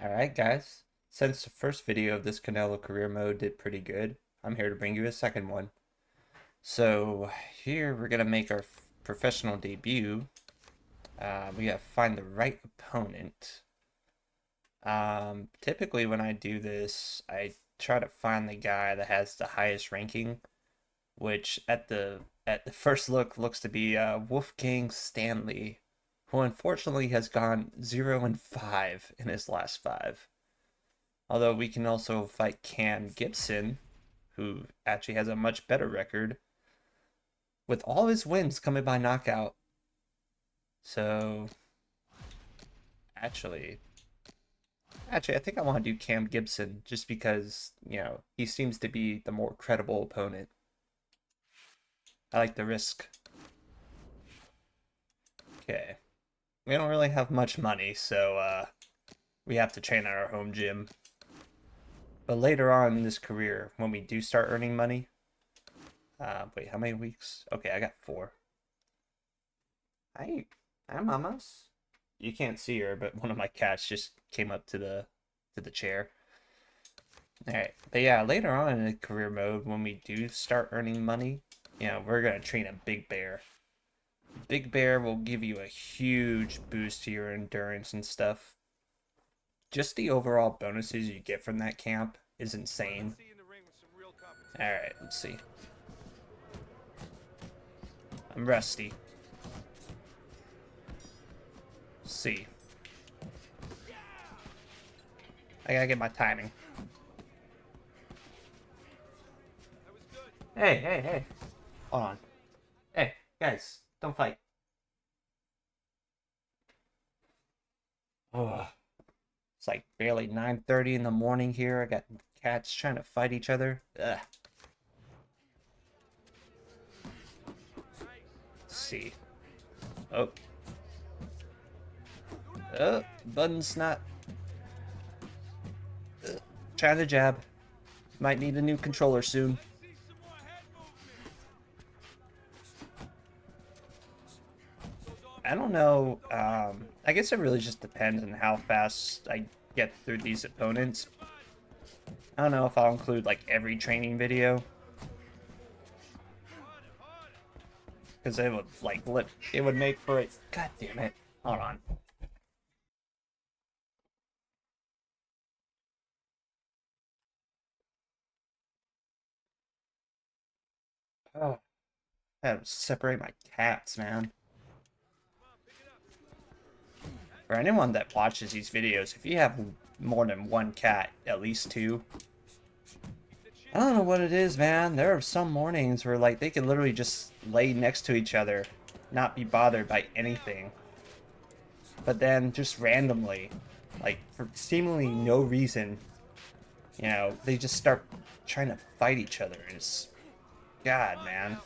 Alright guys, since the first video of this Canelo career mode did pretty good, I'm here to bring you a second one. So here we're going to make our professional debut. We have to find the right opponent. Typically when I do this, I try to find the guy that has the highest ranking, which at the first look looks to be Wolfgang Stanley, who unfortunately has gone 0-5 in his last 5. Although we can also fight Cam Gibson, who actually has a much better record, with all his wins coming by knockout. So, actually, I think I want to do Cam Gibson just because, he seems to be the more credible opponent. I like the risk. Okay. We don't really have much money, so we have to train at our home gym. But later on in this career, when we do start earning money, wait, how many weeks? Okay, I got 4. Hi, mamas. You can't see her, but one of my cats just came up to the chair. All right, but yeah, later on in the career mode, when we do start earning money, we're gonna train a big bear. Big bear will give you a huge boost to your endurance and stuff. Just the overall bonuses you get from that camp is insane. All right, let's see. I'm rusty. See. I gotta get my timing. Hey, hey, hey. Hold on. Hey, guys, don't fight. Oh, it's like barely 9:30 in the morning here. I got cats trying to fight each other. Ugh. Let's see. Oh. Oh, button's not. Trying to jab. Might need a new controller soon. I don't know. I guess it really just depends on how fast I get through these opponents. I don't know if I'll include like every training video, because it would it would make for it. God damn it! Hold on. Oh, I have to separate my cats, man. For anyone that watches these videos, if you have more than one cat, at least 2, I don't know what it is, man. There are some mornings where like they can literally just lay next to each other, not be bothered by anything. But then just randomly, like for seemingly no reason, they just start trying to fight each other. And it's God, man.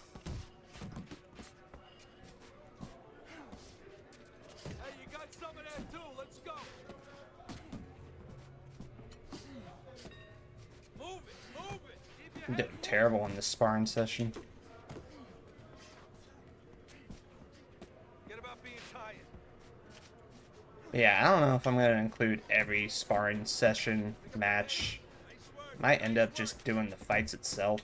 I'm doing terrible in this sparring session. Yeah, I don't know if I'm going to include every sparring session match. Might end up just doing the fights itself.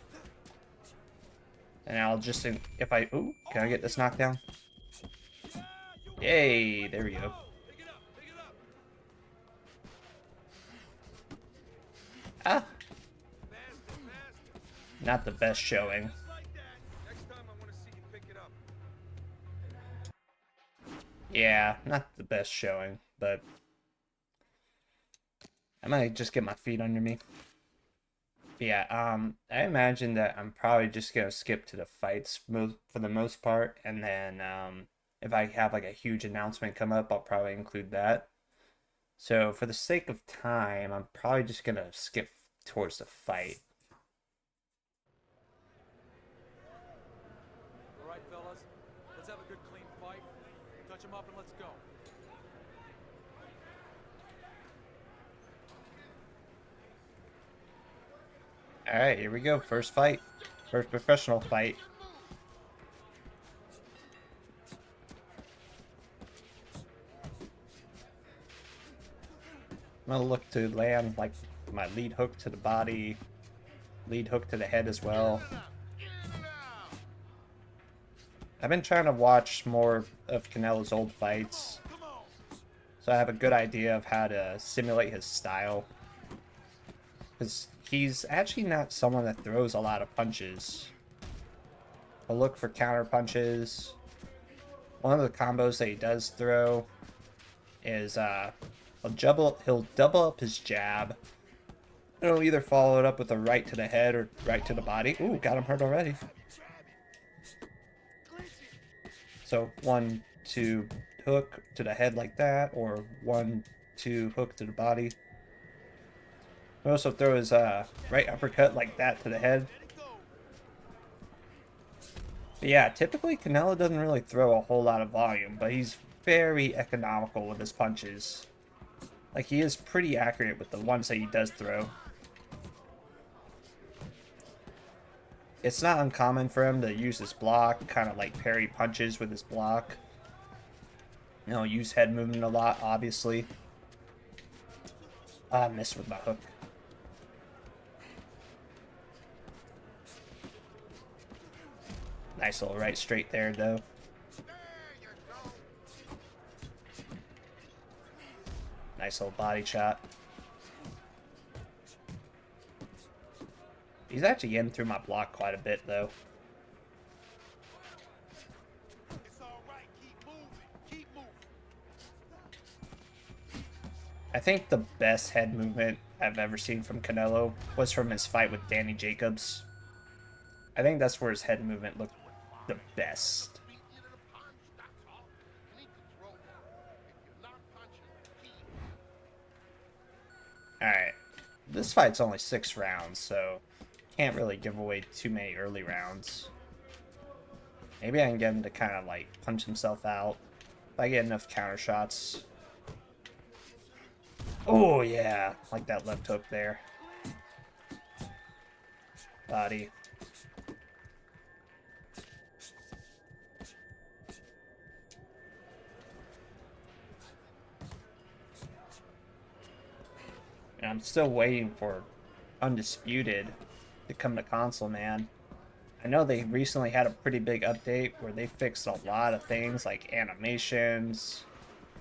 And I'll just, if I, ooh, can I get this knockdown? Yay, there we go. Ah, not the best showing. Yeah, not the best showing, but I might just get my feet under me. But yeah, I imagine that I'm probably just gonna skip to the fights for the most part, and then if I have like a huge announcement come up, I'll probably include that. So for the sake of time, I'm probably just gonna skip towards the fight. All right, fellas, let's have a good clean fight. Touch him up and let's go. All right, here we go. First fight, first professional fight. I'm gonna look to land like my lead hook to the body, lead hook to the head as well. I've been trying to watch more of Canelo's old fights, so I have a good idea of how to simulate his style. Because he's actually not someone that throws a lot of punches. I'll look for counter punches. One of the combos that he does throw is he'll double up his jab. And he'll either follow it up with a right to the head or right to the body. Ooh, got him hurt already. So 1-2 hook to the head like that, or 1-2 hook to the body. He'll also throw his right uppercut like that to the head. But yeah, typically Canelo doesn't really throw a whole lot of volume, but he's very economical with his punches. Like, he is pretty accurate with the ones that he does throw. It's not uncommon for him to use his block, kind of like parry punches with his block. You know, use head movement a lot, obviously. I missed with my hook. Nice little right straight there, though. Nice little body shot. He's actually getting through my block quite a bit, though. I think the best head movement I've ever seen from Canelo was from his fight with Danny Jacobs. I think that's where his head movement looked the best. Alright, this fight's only 6 rounds, so can't really give away too many early rounds. Maybe I can get him to kind of like punch himself out if I get enough counter shots. Oh yeah, like that left hook there. Body. And I'm still waiting for Undisputed to come to console, man. I know they recently had a pretty big update where they fixed a lot of things like animations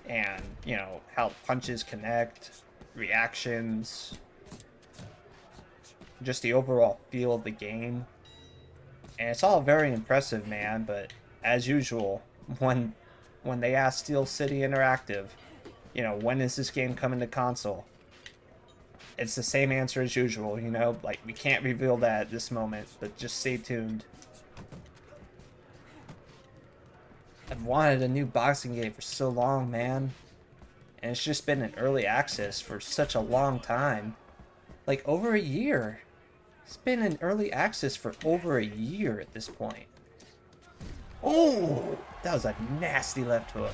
and, you know, how punches connect, reactions, just the overall feel of the game. And it's all very impressive, man, but as usual, when they ask Steel City Interactive, you know, when is this game coming to console? It's the same answer as usual, you know, like we can't reveal that at this moment, but just stay tuned. I've wanted a new boxing game for so long, man. And it's just been in early access for such a long time. Like over a year. It's been in early access for over a year at this point. Oh, that was a nasty left hook.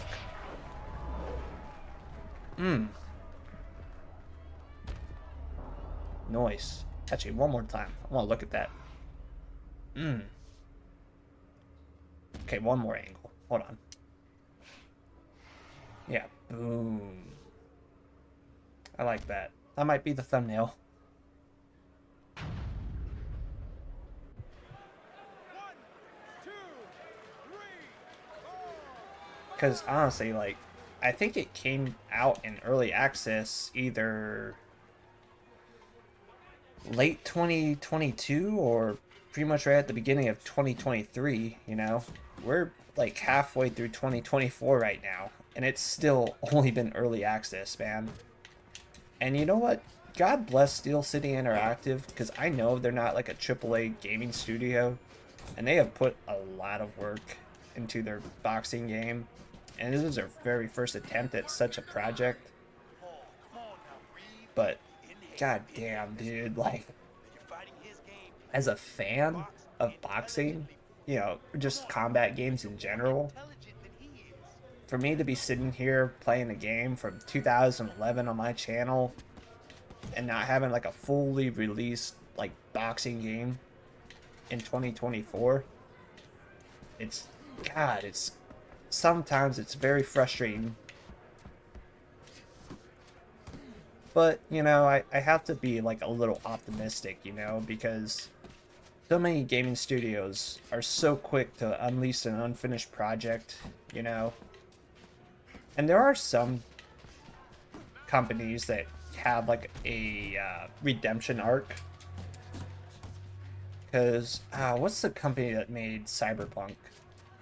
Nice. Actually, one more time. I want to look at that. Okay, one more angle. Hold on. Yeah, boom. I like that. That might be the thumbnail. Because honestly, like, I think it came out in early access either late 2022 or pretty much right at the beginning of 2023, you know? We're like halfway through 2024 right now, and it's still only been early access, man. And you know what? God bless Steel City Interactive, because I know they're not like a AAA gaming studio, and they have put a lot of work into their boxing game. And this is their very first attempt at such a project. But god damn, dude, like, as a fan of boxing, you know, just combat games in general, for me to be sitting here playing a game from 2011 on my channel and not having like a fully released like boxing game in 2024, it's god, it's sometimes it's very frustrating. But, you know, I have to be like a little optimistic, you know, because so many gaming studios are so quick to unleash an unfinished project, you know. And there are some companies that have like a redemption arc. Because, what's the company that made Cyberpunk?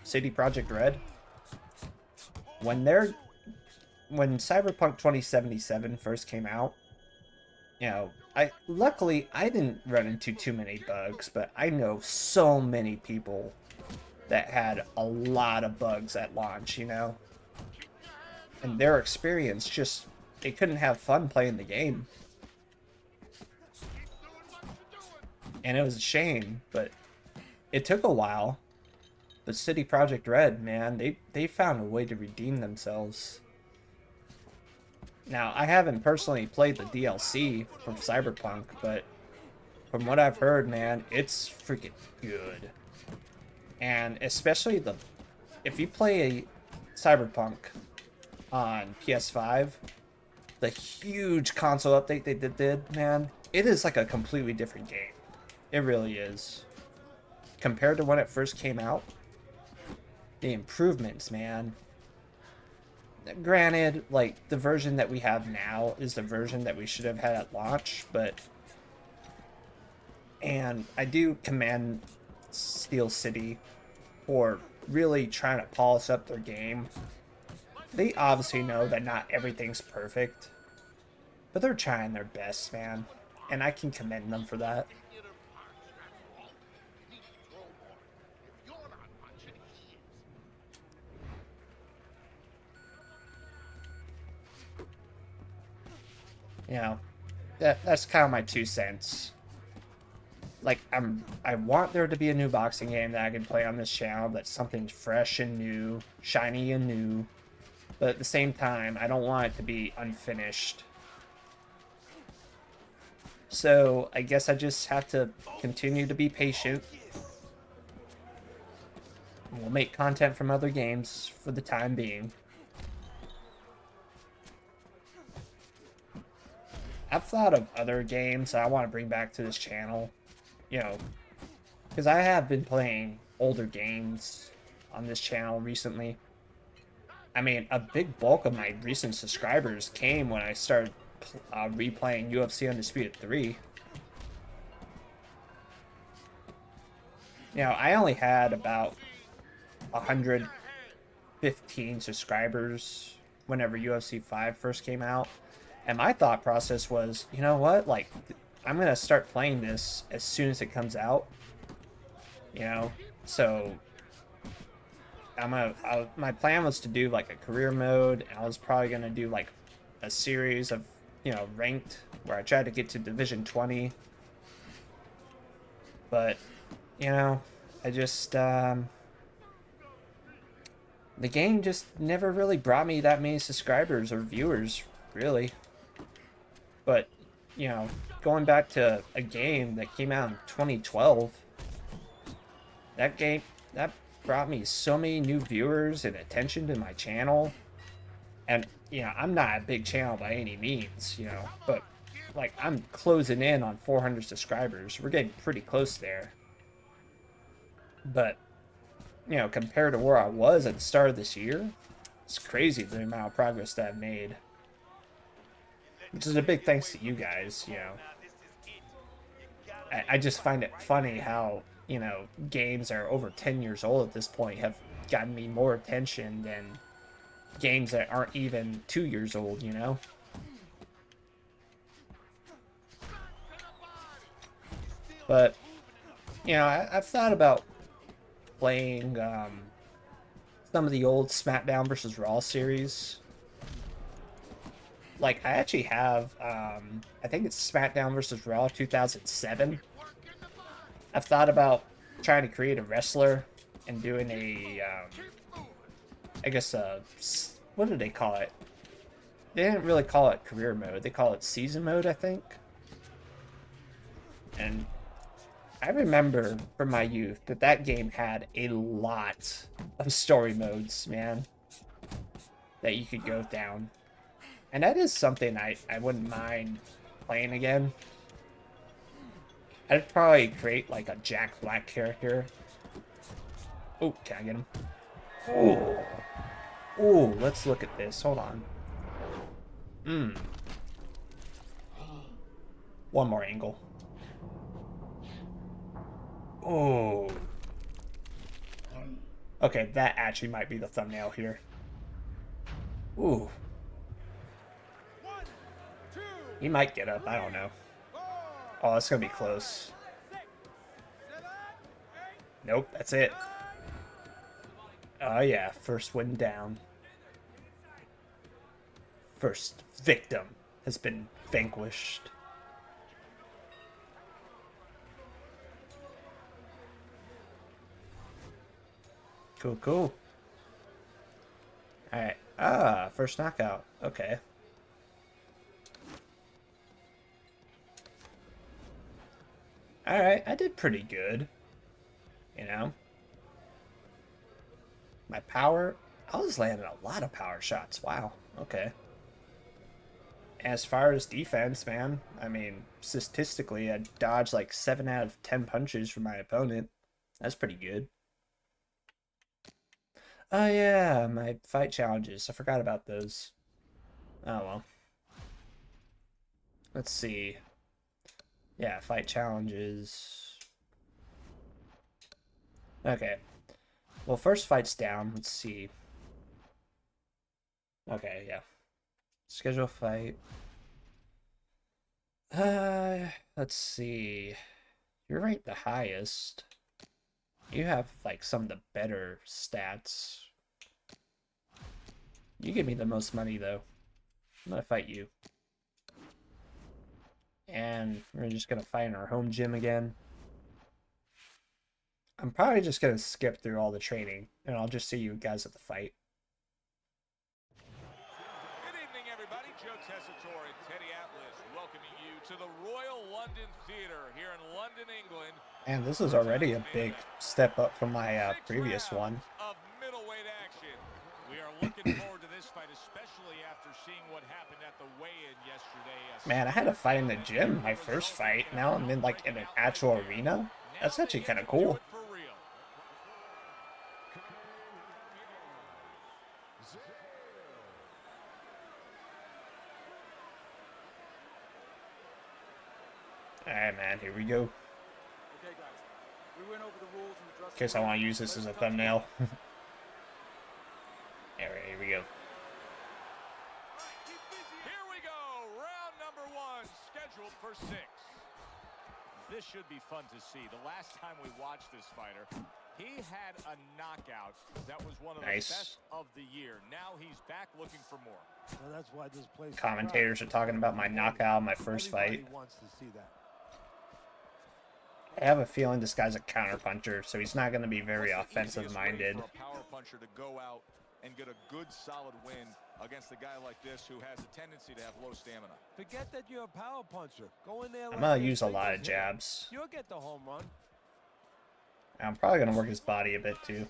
City Project Red? When they're when Cyberpunk 2077 first came out, you know, I luckily I didn't run into too many bugs, but I know so many people that had a lot of bugs at launch, you know. And their experience just they couldn't have fun playing the game. And it was a shame, but it took a while. But City Project Red, man, they found a way to redeem themselves. Now, I haven't personally played the DLC from Cyberpunk, but from what I've heard, man, it's freaking good. And especially the if you play a Cyberpunk on PS5, the huge console update they did, man, it is like a completely different game. It really is. Compared to when it first came out, the improvements, man. Granted, like the version that we have now is the version that we should have had at launch, but and I do commend Steel City for really trying to polish up their game. They obviously know that not everything's perfect, but they're trying their best, man. And I can commend them for that. You know, that's kind of my 2 cents. Like I want there to be a new boxing game that I can play on this channel that's something fresh and new, shiny and new. But at the same time, I don't want it to be unfinished. So I guess I just have to continue to be patient. We'll make content from other games for the time being. I've thought of other games I want to bring back to this channel, you know, because I have been playing older games on this channel recently. I mean, a big bulk of my recent subscribers came when I started replaying UFC Undisputed 3. You know, I only had about 115 subscribers whenever UFC 5 first came out. And my thought process was, you know what? Like, I'm going to start playing this as soon as it comes out. You know? So, my plan was to do like a career mode. And I was probably going to do like a series of, you know, ranked where I tried to get to Division 20. But, you know, I just, the game just never really brought me that many subscribers or viewers, really. But, you know, going back to a game that came out in 2012, that brought me so many new viewers and attention to my channel. And, you know, I'm not a big channel by any means, you know, but like I'm closing in on 400 subscribers. We're getting pretty close there. But, you know, compared to where I was at the start of this year, it's crazy the amount of progress that I've made. Which is a big thanks to you guys, you know. I just find it funny how, you know, games that are over 10 years old at this point have gotten me more attention than games that aren't even 2 years old, you know? But, you know, I've thought about playing some of the old SmackDown versus Raw series. Like, I actually have, I think it's SmackDown versus Raw 2007. I've thought about trying to create a wrestler and doing a, I guess, what do they call it? They didn't really call it career mode. They call it season mode, I think. And I remember from my youth that that game had a lot of story modes, man, that you could go down. And that is something I wouldn't mind playing again. I'd probably create like a Jack Black character. Oh, can I get him? Oh, oh, let's look at this. Hold on. Hmm. One more angle. Oh. Okay, that actually might be the thumbnail here. Ooh. One, two, He might get up. I don't three, know. four, Oh, that's gonna be five, close. 6, 7, 8, Nope, that's it. 9. Oh yeah, first one down. First victim has been vanquished. Cool, cool. Alright. Ah, first knockout. Okay. Alright, I did pretty good. You know? My power... I was landing a lot of power shots. Wow. Okay. As far as defense, man, I mean, statistically, I dodged like 7 out of 10 punches from my opponent. That's pretty good. Oh, yeah, my fight challenges. I forgot about those. Oh, well. Let's see. Yeah, fight challenges. Okay. Well, first fight's down. Let's see. Okay, yeah. Schedule fight. Let's see. You're ranked the highest. You have like some of the better stats. You give me the most money though. I'm gonna fight you. And we're just gonna fight in our home gym again. I'm probably just gonna skip through all the training and I'll just see you guys at the fight. Good evening, everybody. Joe Tessitore and Teddy Atlas welcoming you to the Royal London Theatre here in London, England. And this is For already tonight's a main big event. step up from my 6 previous one. rounds of middleweight action. We are looking forward to this fight, especially after seeing what happened at the weigh-in yesterday. Man, I had a fight in the gym, my first fight. Now I'm in like in an actual arena. Now That's they actually get kind of to do cool. it for real. Alright, man, here we go. Okay, guys. We went over the rules and the dress In case I want to use this as a thumbnail. Alright, here we go. Here we go. Round number 1, scheduled for 6. This should be fun to see. The last time we watched this fighter, he had a knockout that was one of the best of the year. Now he's back looking for more. Well, that's why this place Commentators are talking about my knockout, my first fight. wants to see that. I have a feeling this guy's a counterpuncher, so he's not going to be very What's the easiest way offensive-minded. for a power puncher to go out and get a good solid win against a guy like this who has a tendency to have low stamina? Forget that you're a power puncher. Go in there. I'm going to use a lot of jabs. You'll get the home run. I'm probably going to work his body a bit, too.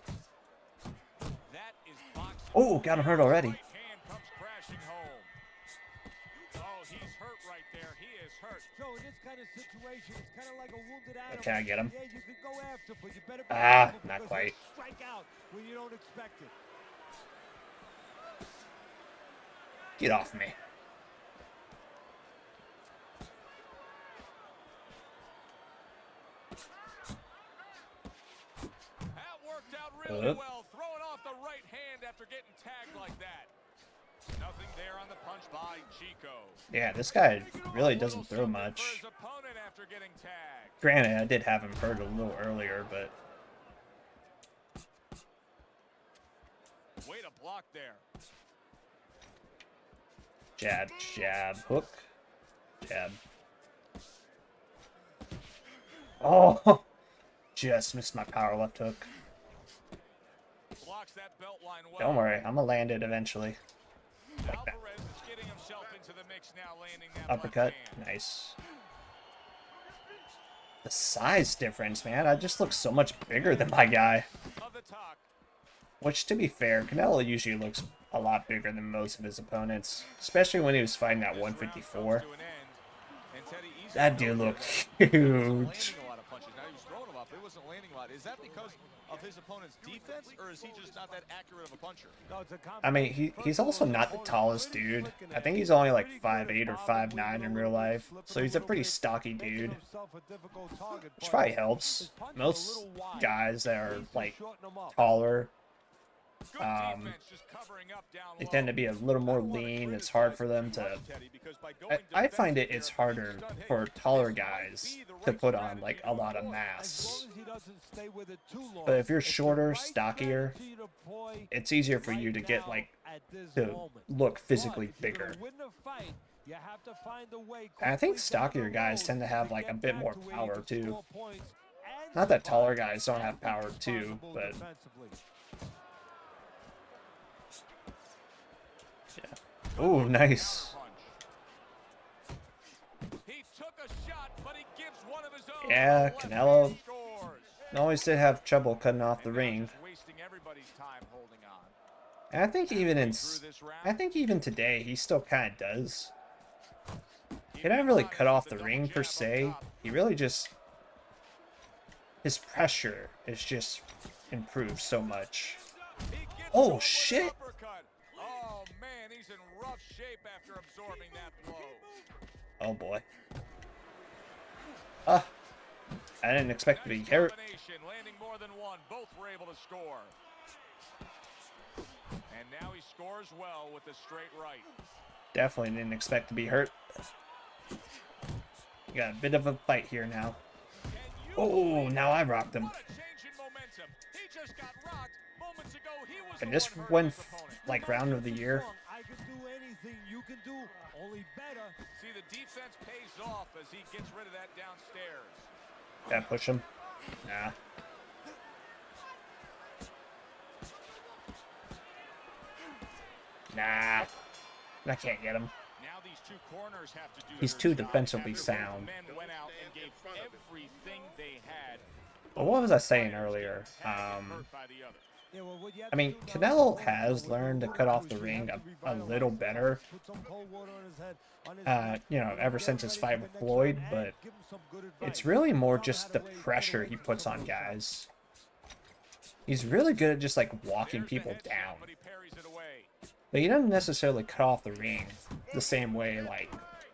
That is boxing. Oh, got him hurt already. Right hand comes crashing home. Oh, he's hurt right there. He is hurt. So in this kind of situation, it's kind of like a wounded animal. Can I get him? Yeah, you can go after, but you better be Ah, careful not because quite. he'll strike out when you don't expect it. Get off me. That worked out really well. Throwing off the right hand after getting tagged like that. Nothing there on the punch by Chico. Yeah, this guy really doesn't throw For much. his opponent after getting tagged. Granted, I did have him hurt a little earlier, but... Way to block there. Jab, jab, hook, jab. Oh! Just missed my power left hook. Blocks that belt line well. Don't worry, I'm gonna land it eventually. Like that. Alvarez is getting himself into the mix now, landing that Uppercut, left hand. nice. The size difference, man. I just look so much bigger than my guy. Of the talk. Which, to be fair, Canelo usually looks a lot bigger than most of his opponents, especially when he was fighting at This round comes 154. to an end. And Teddy, he's That had no dude hit looked rate. He wasn't huge. landing a lot of punches. Now he was throwing them up, but he wasn't landing a lot. Is that because of his opponent's defense, or is he just not that accurate of a puncher? No, it's a I mean, combination. he's First of all, also his not the opponent's tallest pretty dude. slick in I that. think he's only like Pretty good 5'8" at or bobbing, 5'9" weaving in a real little bit, life, slipping so a he's a little pretty bit, stocky making dude, himself a difficult target, which but probably his helps. punches are a Most little wide. guys that are Needs to like shorten them up. taller, Good defense just covering up down they low. tend to be a little I more don't want to lean. It's hard criticize for him them too to. much, Teddy, because by going I find defensive it's here, harder he's done, hey, for taller this might guys be the to right put on like strategy a to lot of employ. As mass. long as he doesn't stay with it too long. But if you're It's the shorter, right stockier, strategy to employ it's easier for right you to get now like at this to moment. look But physically if you're bigger. gonna win the fight, you have to find a way And I think quickly down the stockier guys road tend to have like a get bit back more to where you power can too. score points and Not that taller survive guys don't and have be power too, responsible but defensively. yeah. Ooh, nice. He took a shot, but he gives one of his own. Yeah, The left Canelo hand scores. always did have trouble cutting off the And now ring. just wasting everybody's time holding on. And I think even in, Through this round, I think even today he still kind of does. He keeping doesn't really bodies cut with off the the double ring jab per up se. top. He really just, his pressure is just improved so much. He gets Oh to him with an shit! uppercut. Oh man, he's in rough shape after absorbing that blow. Oh boy. Ah, I didn't expect to be Nice hurt. combination, landing more than one. Both were able to score. And now he scores well with a straight right. Definitely didn't expect to be hurt. We got a bit of a fight here now. Oh, now I rocked him. What a change in momentum. He just got rocked. Moments ago, he was And the this one hurting one, his opponent. like round of the year. I can do anything you can do, only better. See, the defense pays off as he gets rid of that downstairs. Gotta push him. Nah. Nah. I can't get him. Now these two corners have to do He's their too job defensively after sound. both men went out and gave everything they had. But what was I saying earlier? Hurt by the other. Yeah, well, what you have I to mean, do now is Canelo go has with learned to the cut off the you ring have to a revitalize little that. better. Put some cold water on his head, on his neck, You know, ever get since him his ready fight for with the next Floyd, round but and give him some good it's advice. really more Tell him just how the to pressure he put puts some on of those shots. guys. He's really good at just like walking There's the people headshot, down. but he parries it away. But he doesn't necessarily cut off the ring the same way like,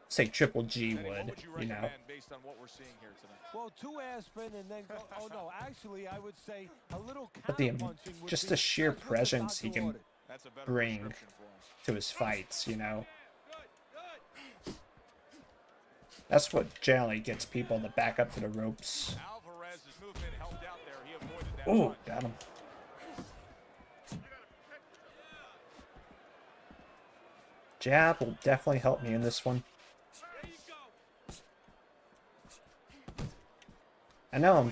say, Triple G Teddy, what would, would you you know? recommend based on what we're seeing here tonight? Well, 2 aspirin and then go. Oh no, actually, I would say a little But the counterpunching would just be the sheer just what the presence he doctor can ordered. That's a better bring prescription for him. to his fights, you know? That's what generally gets people to back up to the ropes. Alvarez's movement helped out there. He avoided that Oh, punch. got him. Jab will definitely help me in this one. I know I'm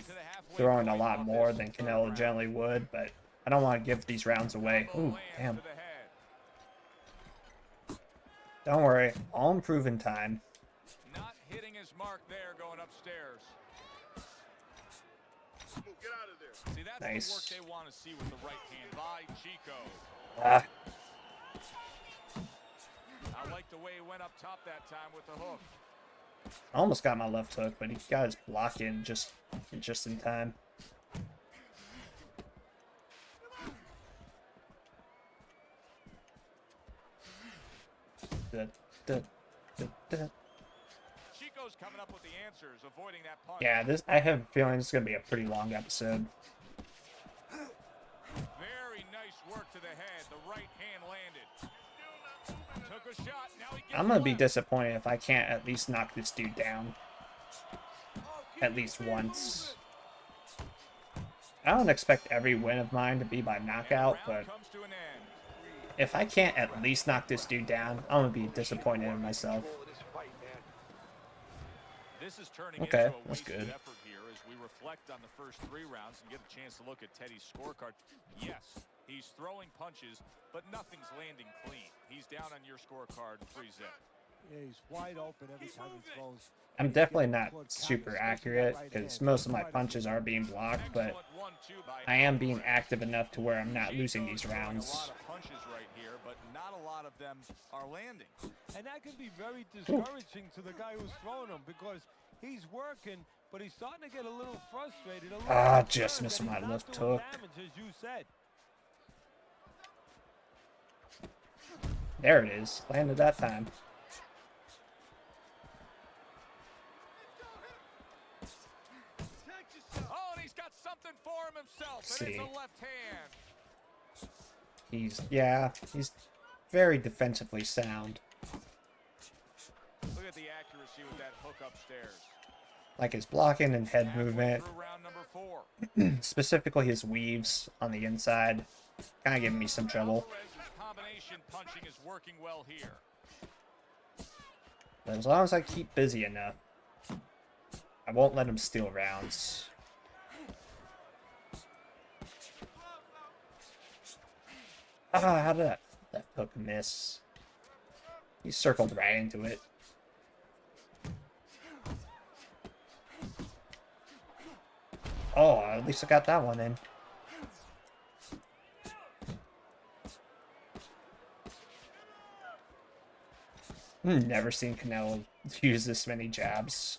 throwing a lot more than Canelo generally would, but I don't want to give these rounds away. Ooh, damn. To the head. Don't worry, I'll improve in time. Not hitting his mark there, going upstairs. See, that's Nice. the work they want to see with the right hand by Chico. Ah, I like the way he went up top that time with the hook. I almost got my left hook, but he got his block in just in time. Da, da, da, da. Chico's coming up with the answers, avoiding that punch. Yeah, I have a feeling it's gonna be a pretty long episode. Very nice work to the head. The right hand landed. Took a shot. Now he gets I'm gonna be left. disappointed if I can't at least knock this dude down. At least once. I don't expect every win of mine to be by knockout, And the but round comes to an end. if I can't at least knock this dude down, I'm gonna be disappointed in myself. This is turning Okay, into a that's wasted good. effort here as we reflect on the first 3 rounds and get a chance to look at Teddy's scorecard. Yes, he's throwing punches, but nothing's landing clean. He's down on your scorecard 3-zip. Yeah, he's wide open every time he throws. I'm You get definitely the not Claude Cap, super especially that accurate right because hand. most of my Try to punches are being blocked, but Excellent 1-2 by I am being Alvarez. active enough to where I'm not losing Chico's these throwing a lot rounds. of punches right here, but not a lot of them are landing. And that can be very Ooh. discouraging to the guy who's throwing them because he's working, but he's starting to get a little frustrated, a little Ah, just concerned missed that my he's not left doing hook. damage, as you said. There it is. Landed that time. Oh, and he's got something for him himself, Let's and it's see. a left hand. He's very defensively sound. Look at the accuracy with that hook upstairs. Like his blocking and head Halfway movement, through round number 4. specifically his weaves on the inside, kind of giving me some trouble. Alvarez's combination punching is working well here. But as long as I keep busy enough, I won't let him steal rounds. Ah, how did that left hook miss? He circled right into it. Oh, at least I got that one in. Never seen Canelo use this many jabs.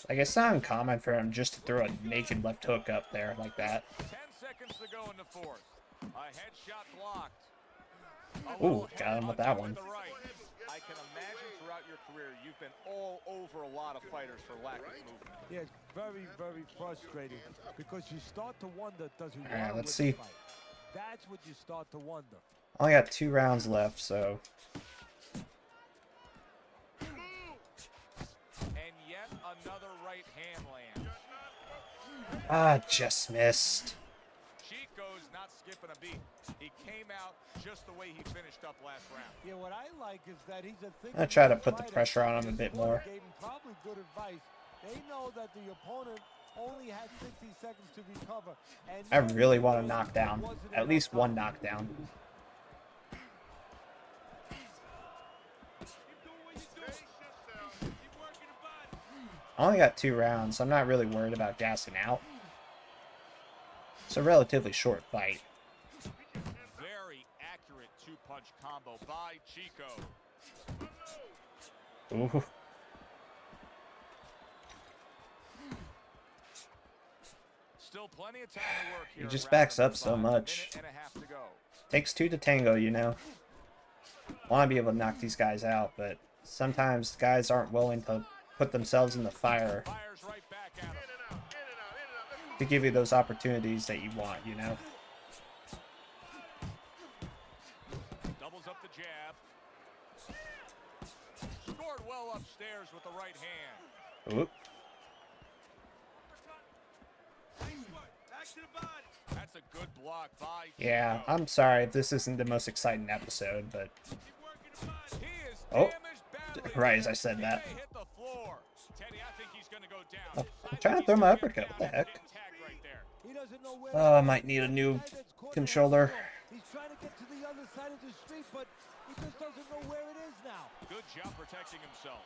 Like, it's not uncommon for him just to throw a naked left hook up there like that. 10 seconds to go in the 4th. A headshot blocked. Ooh, got him with that one. Right. I can imagine throughout your career you've been all over a lot of fighters for lack of movement. Yeah, it's very, very frustrating because you start to wonder, does he All right, want to let's win see. the fight? That's what you start to wonder. I only got 2 rounds left, so And yet another right hand lands. ah, just missed. Chico's not skipping a beat. He came out just the way he finished up last round. Yeah, what I like is that he's a I'm gonna try to put the pressure on him a bit more. Gave him probably good advice. They know that the opponent only had 60 seconds to recover. And I really want to knock down at least one knockdown. I only got 2 rounds, so I'm not really worried about gassing out. It's a relatively short fight. Very accurate 2-punch combo by Chico. Ooh. Still plenty of time to work here. He just backs up so Minute much. and a half to go. Takes 2 to tango, you know. Want to be able to knock these guys out, but sometimes guys aren't willing to put themselves in the fire Fires right back at him. to give you those opportunities that you want, you know. Doubles up the jab. Scored well upstairs with the right hand. Oop. That's a good block by Yeah, Chico. I'm sorry if this isn't the most exciting episode, but He is oh, damaged badly. right as I said He that. may hit the floor. Teddy, I think he's going to go down. Oh, I'm trying to throw my uppercut. What the heck? Getting tagged right there. he doesn't know where Oh, I might need a new controller. He's trying to get to the other side of the street, but he just doesn't know where it is now. Good job protecting himself.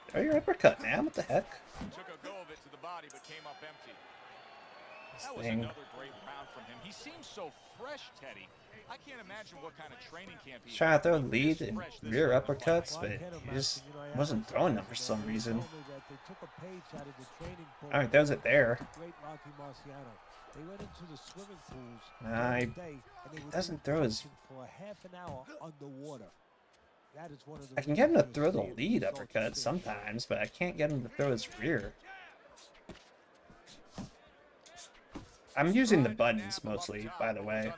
Throw your uppercut, man. What the heck? Took a go of it to the body, but came up empty. That was Thing. another great round from him. He seems so fresh, Teddy. I can't imagine what kind of training camp he's Trying to throw had. lead This and fresh, this rear late in the fight. uppercuts, Well, I but can't he imagine, just you know, I had wasn't some throwing them friends, for some and they reason. told me that they took a page out of the training book. Oh, he throws it there. Great Rocky Marciano. They went into the swimming pools Nah, every he day, and they would doesn't do throw his- punching for a half an hour underwater. That is one of the I can get him to reasons throw the you're lead seeing uppercut results. sometimes, but I can't get him to throw his rear. I'm using the buttons mostly, by the way.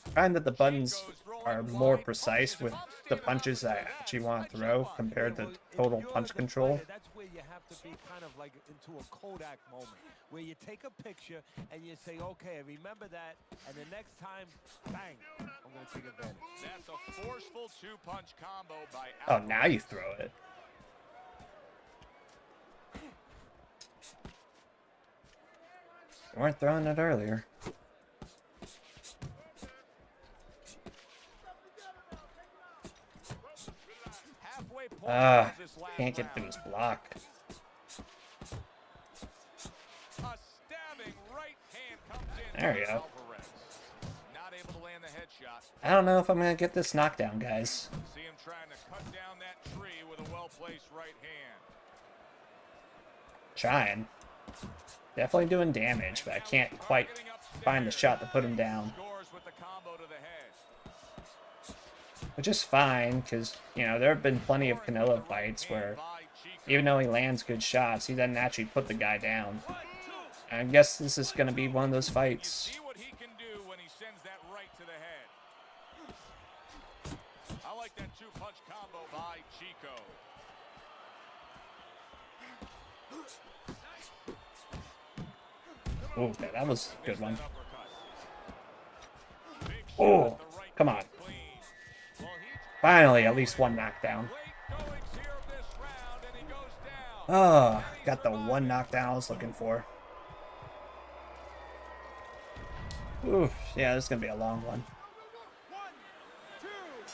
I find that the buttons are more precise with the punches I actually want to throw compared to total punch control. That's where you have to be kind of like into a Kodak moment, where you take a picture and you say, okay, remember that, and the next time, bang, I'm going to take advantage. That's a forceful 2-punch combo by Oh, now you throw it. They weren't throwing it earlier. Halfway point Ah, of this last can't get through round. his block. A stabbing right hand comes in There by we go. Alvarez. Not able to land the headshot. I don't know if I'm gonna get this knockdown, guys. See him trying to cut down that tree with a well-placed right hand. Trying. Definitely doing damage, but I can't quite find the shot to put him down. Scores with the combo to the head. Which is fine, because, you know, there have been plenty of Canelo fights where, even though he lands good shots, he doesn't actually put the guy down. And I guess this is going to be one of those fights. See what he can do when he sends that right to the head. I like that two-punch combo by Chico. Oh, okay, that was a good one. Oh, come on. Finally, at least one knockdown. Oh, got the one knockdown I was looking for. Oof, yeah, this is going to be a long one.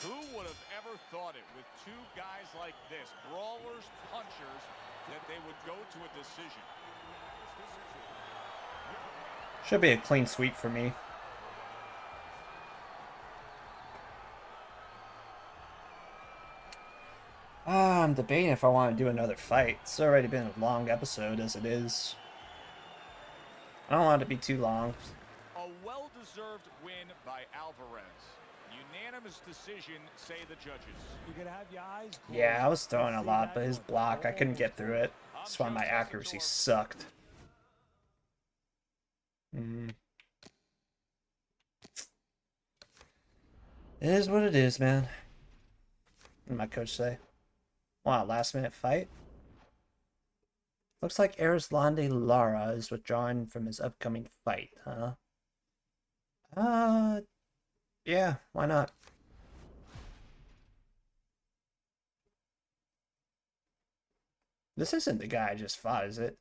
Who would have ever thought it with two guys like this, brawlers, punchers, that they would go to a decision? Should be a clean sweep for me. I'm debating if I want to do another fight. It's already been a long episode as it is. I don't want it to be too long. A well-deserved win by Alvarez. Unanimous decision, say the judges. You can have your eyes closed. Yeah, I was throwing a lot, but his block, I couldn't get through it. That's why my accuracy sucked. It is what it is, man. What did my coach say? Wow, last minute fight? Looks like Arislande Lara is withdrawing from his upcoming fight, huh? Yeah, why not? This isn't the guy I just fought, is it?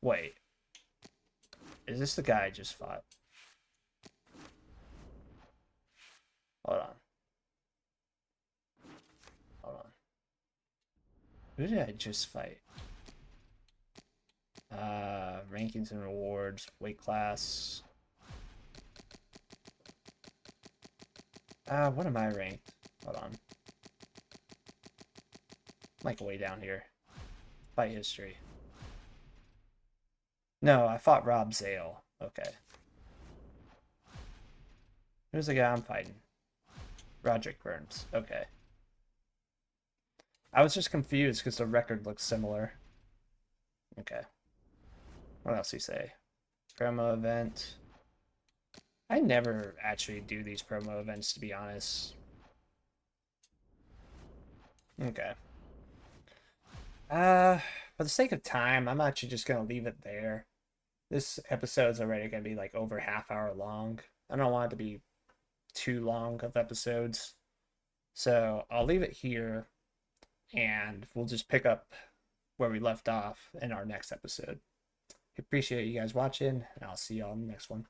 Wait. Is this the guy I just fought? Hold on. Hold on. Who did I just fight? Rankings and rewards, weight class. What am I ranked? Hold on. Like way down here. Fight history. No, I fought Rob Zale. Okay. Who's the guy I'm fighting? Roderick Burns. Okay. I was just confused because the record looks similar. Okay. What else do you say? Promo event. I never actually do these promo events, to be honest. Okay. For the sake of time, I'm actually just gonna leave it there. This episode's already gonna be like over half-hour long. I don't want it to be too long of episodes. So I'll leave it here and we'll just pick up where we left off in our next episode. Appreciate you guys watching, and I'll see y'all in the next one.